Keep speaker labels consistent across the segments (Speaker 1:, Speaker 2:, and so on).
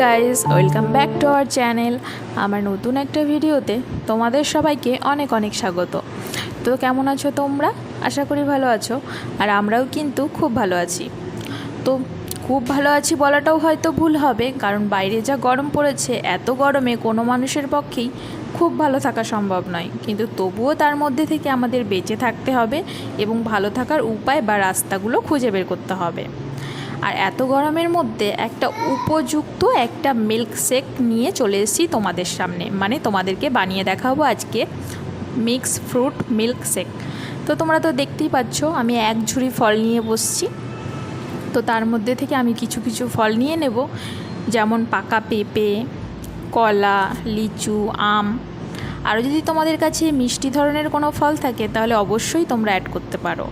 Speaker 1: Guys, welcome back to our channel. আমার নতুন একটা ভিডিওতে তোমাদের সবাইকে অনেক অনেক স্বাগত। তো কেমন আছো তোমরা? আশা করি ভালো আছো। আর আমরাও কিন্তু খুব ভালো আছি। তো খুব ভালো আছি বলাটাও হয়তো ভুল হবে, কারণ বাইরে যা গরম পড়েছে, এত গরমে কোনো মানুষের পক্ষেই খুব ভালো থাকা সম্ভব নয়। কিন্তু তবুও তার মধ্যে থেকে আমাদের বেঁচে থাকতে হবে এবং ভালো থাকার উপায় বা রাস্তাগুলো খুঁজে বের করতে হবে। আর এত গরমের মধ্যে একটা উপযুক্ত একটা মিল্ক শেক নিয়ে চলে এসেছি তোমাদের সামনে, মানে তোমাদেরকে বানিয়ে দেখাবো আজকে মিক্স ফ্রুট মিল্ক শেক। তো তোমরা তো দেখতেই পাচ্ছ আমি এক ঝুড়ি ফল নিয়ে বসছি। তো তার মধ্যে থেকে আমি কিছু কিছু ফল নিয়ে নেব, যেমন পাকা পেঁপে, কলা, লিচু, আম। আরও যদি তোমাদের কাছে মিষ্টি ধরনের কোনো ফল থাকে তাহলে অবশ্যই তোমরা অ্যাড করতে পারো।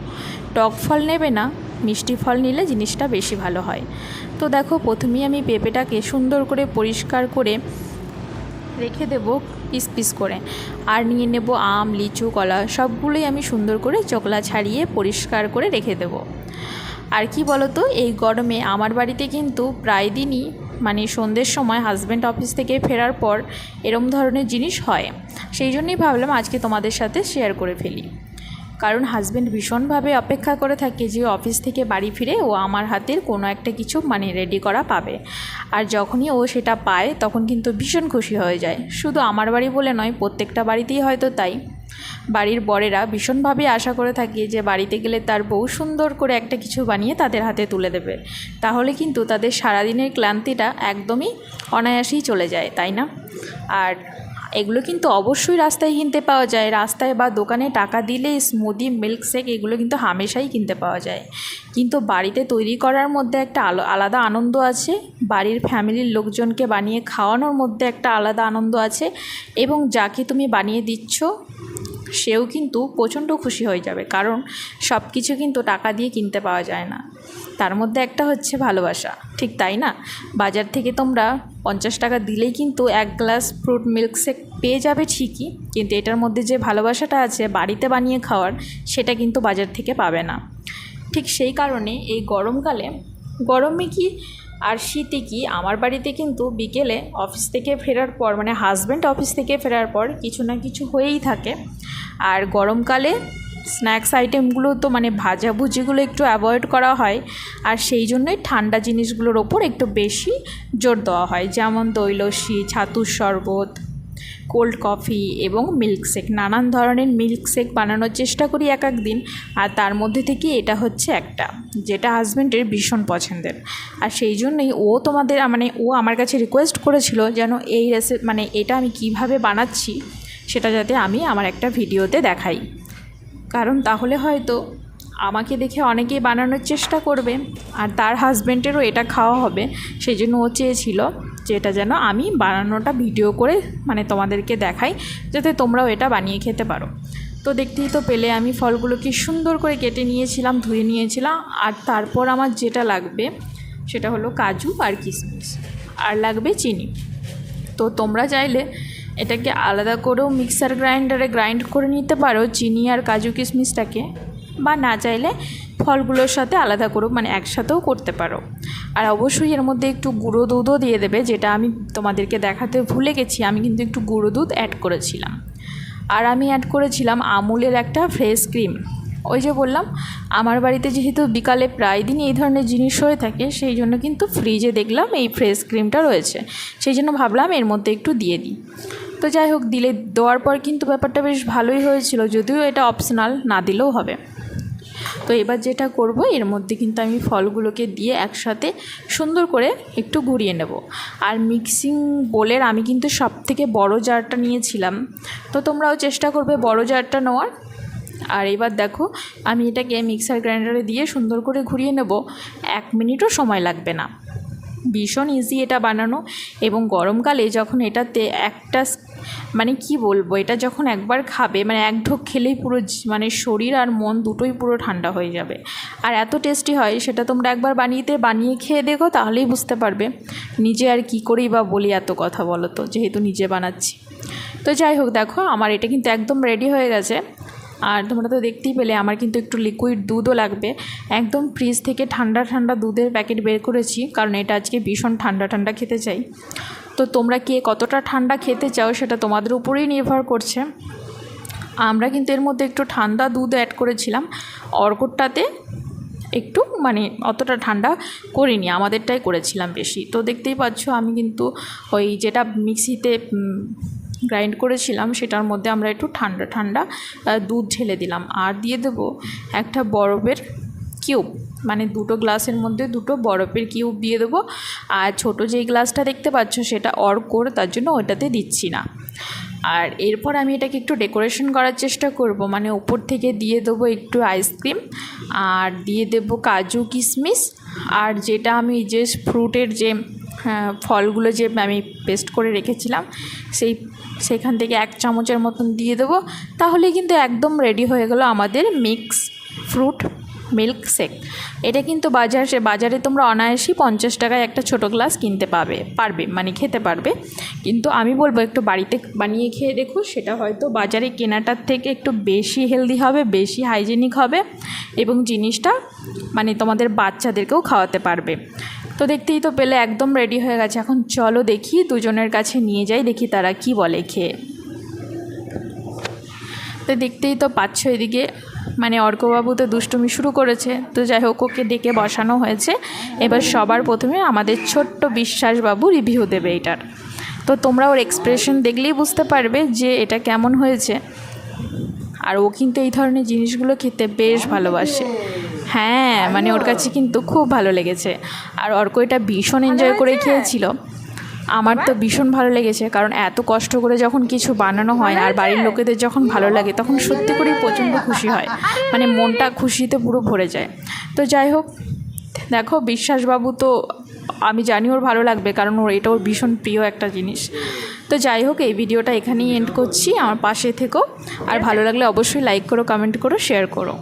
Speaker 1: টক ফল নেবে না, মিষ্টি ফল নিলে জিনিসটা বেশি ভালো হয়। তো দেখো, প্রথমেই আমি পেঁপেটাকে সুন্দর করে পরিষ্কার করে রেখে দেব পিস পিস করে। আর নিয়ে নেব আম, লিচু, কলা, সবগুলোই আমি সুন্দর করে চোকলা ছাড়িয়ে পরিষ্কার করে রেখে দেব। আর কি বলো তো, এই গরমে আমার বাড়িতে কিন্তু প্রায় দিনই মানে সন্ধ্যের সময় হাজব্যান্ড অফিস থেকে ফেরার পর এরম ধরনের জিনিস হয়। সেই জন্যই ভাবলাম আজকে তোমাদের সাথে শেয়ার করে ফেলি, কারণ হাজব্যান্ড ভীষণভাবে অপেক্ষা করে থাকে যে অফিস থেকে বাড়ি ফিরে ও আমার হাতের কোনো একটা কিছু মানে রেডি করা পাবে। আর যখনই ও সেটা পায় তখন কিন্তু ভীষণ খুশি হয়ে যায়। শুধু আমার বাড়ি বলে নয়, প্রত্যেকটা বাড়িতেই হয়তো তাই। বাড়ির বরেরা ভীষণভাবে আশা করে থাকে যে বাড়িতে গেলে তার বউ সুন্দর করে একটা কিছু বানিয়ে তাদের হাতে তুলে দেবে, তাহলে কিন্তু তাদের সারাদিনের ক্লান্তিটা একদমই অনায়াসেই চলে যায়, তাই না? আর এগুলো কিন্তু অবশ্যই রাস্তায় কিনতে পাওয়া যায়। রাস্তায় বা দোকানে টাকা দিলে স্মুদি, মিল্ক শেক এগুলো কিন্তু হামেশাই কিনতে পাওয়া যায়। কিন্তু বাড়িতে তৈরি করার মধ্যে একটা আলাদা আনন্দ আছে, বাড়ির ফ্যামিলির লোকজনকে বানিয়ে খাওয়ানোর মধ্যে একটা আলাদা আনন্দ আছে, এবং যাকে তুমি বানিয়ে দিচ্ছ সেও কিন্তু প্রচণ্ড খুশি হয়ে যাবে, কারণ সব কিছু কিন্তু টাকা দিয়ে কিনতে পাওয়া যায় না। তার মধ্যে একটা হচ্ছে ভালোবাসা, ঠিক তাই না? বাজার থেকে তোমরা 50 টাকা দিলেই কিন্তু এক গ্লাস ফ্রুট মিল্ক শেক পেয়ে যাবে ঠিকই, কিন্তু এটার মধ্যে যে ভালোবাসাটা আছে বাড়িতে বানিয়ে খাওয়ার, সেটা কিন্তু বাজার থেকে পাবে না। ঠিক সেই কারণে এই গরমে কি আর শীতে কি, আমার বাড়িতে কিন্তু বিকেলে অফিস থেকে ফেরার পর মানে হাজব্যান্ড অফিস থেকে ফেরার পর কিছু না কিছু হয়েই থাকে। আর গরমকালে স্ন্যাক্স আইটেমগুলো তো মানে ভাজাভুজিগুলো একটু অ্যাভয়েড করা হয়, আর সেই জন্যই ঠান্ডা জিনিসগুলোর ওপর একটু বেশি জোর দেওয়া হয়, যেমন দই লস্যি, ছাতুর শরবত, কোল্ড কফি এবং মিল্ক শেক। নানান ধরনের মিল্ক শেক বানানোর চেষ্টা করি এক এক দিন, আর তার মধ্যে থেকে এটা হচ্ছে একটা যেটা হাজব্যান্ডের ভীষণ পছন্দের। আর সেই জন্যই ও আমার কাছে রিকোয়েস্ট করেছিল যেন এই রেসিপি মানে এটা আমি কিভাবে বানাচ্ছি সেটা যাতে আমি আমার একটা ভিডিওতে দেখাই, কারণ তাহলে হয়তো আমাকে দেখে অনেকেই বানানোর চেষ্টা করবে আর তার হাজব্যান্ডেরও এটা খাওয়া হবে। সেই জন্য ও চেয়েছিল যে এটা যেন আমি বানানোটা ভিডিও করে মানে তোমাদেরকে দেখাই, যাতে তোমরাও এটা বানিয়ে খেতে পারো। তো দেখতেই তো পেলে আমি ফলগুলোকে সুন্দর করে কেটে নিয়েছিলাম, ধুয়ে নিয়েছিলাম। আর তারপর আমার যেটা লাগবে সেটা হলো কাজু আর কিশমিশ, আর লাগবে চিনি। তো তোমরা চাইলে এটাকে আলাদা করেও মিক্সার গ্রাইন্ডারে গ্রাইন্ড করে নিতে পারো চিনি আর কাজু কিশমিশটাকে, বা না চাইলে ফলগুলোর সাথে আলাদা করেও মানে একসাথেও করতে পারো। আর অবশ্যই এর মধ্যে একটু গুঁড়ো দুধও দিয়ে দেবে, যেটা আমি তোমাদেরকে দেখাতে ভুলে গেছি। আমি কিন্তু একটু গুঁড়ো দুধ অ্যাড করেছিলাম। আর আমি অ্যাড করেছিলাম আমুলের একটা ফ্রেশ ক্রিম। ওই যে বললাম, আমার বাড়িতে যেহেতু বিকালে প্রায় দিনই এই ধরনের জিনিস হয়ে থাকে, সেই জন্য কিন্তু ফ্রিজে দেখলাম এই ফ্রেশ ক্রিমটা রয়েছে, সেই জন্য ভাবলাম এর মধ্যে একটু দিয়ে দিই। তো যাই হোক, দেওয়ার পর কিন্তু ব্যাপারটা বেশ ভালোই হয়েছিল, যদিও এটা অপশনাল, না দিলেও হবে। তো এবার যেটা করব, এর মধ্যে কিন্তু আমি ফলগুলোকে দিয়ে একসাথে সুন্দর করে একটু ঘুরিয়ে নেব। আর মিক্সিং বোলের আমি কিন্তু সবথেকে বড় জারটা নিয়েছিলাম, তো তোমরাও চেষ্টা করবে বড় জারটা নেওয়ার। আর এবার দেখো, আমি এটাকে মিক্সার গ্রাইন্ডারে দিয়ে সুন্দর করে ঘুরিয়ে নেব। 1 মিনিটও সময় লাগবে না, ভীষণ ইজি এটা বানানো। এবং গরমকালে যখন এটাতে একটা মানে কি বলবো, এটা যখন একবার খাবে মানে এক ঢোক খেলেই পুরো মানে শরীর আর মন দুটোই পুরো ঠান্ডা হয়ে যাবে। আর এত টেস্টি হয়, সেটা তোমরা একবার বানিয়ে খেয়ে দেখো, তাহলেই বুঝতে পারবে। নিজে আর কি করেই বা বলি এত কথা, বলো তো, যেহেতু নিজে বানাচ্ছি। তো যাই হোক, দেখো আমার এটা কিন্তু একদম রেডি হয়ে গেছে। আর তোমরা তো দেখতেই পেলে আমার কিন্তু একটু লিকুইড দুধও লাগবে। একদম ফ্রিজ থেকে ঠান্ডা ঠান্ডা দুধের প্যাকেট বের করেছি, কারণ এটা আজকে ভীষণ ঠান্ডা ঠান্ডা খেতে চাই। তো তোমরা কে কতটা ঠান্ডা খেতে চাও সেটা তোমাদের উপরেই নির্ভর করছে। আমরা কিন্তু এর মধ্যে একটু ঠান্ডা দুধ অ্যাড করেছিলাম, অর্কটাতে একটু মানে অতটা ঠান্ডা করিনি, আমাদেরটাই করেছিলাম বেশি। তো দেখতেই পাচ্ছ আমি কিন্তু ওই যেটা মিক্সিতে গ্রাইন্ড করেছিলাম সেটার মধ্যে আমরা একটু ঠান্ডা ঠান্ডা দুধ ঢেলে দিলাম। আর দিয়ে দেবো একটা বরফের কিউব, মানে 2টো গ্লাসের মধ্যে 2টো বরফের কিউব দিয়ে দেবো। আর ছোটো যেই গ্লাসটা দেখতে পাচ্ছ সেটা অর্কর, তার জন্য ওটাতে দিচ্ছি না। আর এরপর আমি এটাকে একটু ডেকোরেশন করার চেষ্টা করব, মানে ওপর থেকে দিয়ে দেবো একটু আইসক্রিম, আর দিয়ে দেবো কাজু কিশমিশ, আর যেটা আমি যে ফ্রুটের যে ফলগুলো যে আমি পেস্ট করে রেখেছিলাম সেখান থেকে 1 চামচের মতন দিয়ে দেবো। তাহলে কিন্তু একদম রেডি হয়ে গেল আমাদের মিক্স ফ্রুট মিল্ক শেক। এটা কিন্তু বাজারে তোমরা অনায়াসই 50 টাকায় একটা ছোটো গ্লাস কিনতে পারবে মানে খেতে পারবে। কিন্তু আমি বলবো একটু বাড়িতে বানিয়ে খেয়ে দেখো, সেটা হয়তো বাজারে কেনাটার থেকে একটু বেশি হেলদি হবে, বেশি হাইজেনিক হবে, এবং জিনিসটা মানে তোমাদের বাচ্চাদেরকেও খাওয়াতে পারবে। তো দেখতেই তো পেলে একদম রেডি হয়ে গেছে। এখন চলো দেখি দুজনের কাছে নিয়ে যাই, দেখি তারা কি বলে খেয়ে। তো দেখতেই তো পাচ্ছ এদিকে মানে অর্কবাবু তো দুষ্টুমি শুরু করেছে। তো যাই হোক, ওকে ডেকে বসানো হয়েছে। এবার সবার প্রথমে আমাদের ছোট্ট বিশ্বাসবাবু রিভিউ দেবে এটার। তো তোমরা ওর এক্সপ্রেশন দেখলেই বুঝতে পারবে যে এটা কেমন হয়েছে। আর ও কিন্তু এই ধরনের জিনিসগুলো খেতে বেশ ভালোবাসে। হ্যাঁ, মানে ওর কাছে কিন্তু খুব ভালো লেগেছে। আর অর্ক এটা ভীষণ এনজয় করে খেয়েছিল। আমার তো ভীষণ ভালো লেগেছে, কারণ এত কষ্ট করে যখন কিছু বানানো হয় আর বাড়ির লোকেদের যখন ভালো লাগে তখন সত্যি করেই প্রচণ্ড খুশি হয়, মানে মনটা খুশিতে পুরো ভরে যায়। তো যাই হোক, দেখো বিশ্বাসবাবু তো আমি জানি ওর ভালো লাগবে, কারণ এটা ওর ভীষণ প্রিয় একটা জিনিস। তো যাই হোক, এই ভিডিওটা এখানেই এন্ড করছি। আমার পাশে থেকো, আর ভালো লাগলে অবশ্যই লাইক করো, কমেন্ট করো, শেয়ার করো।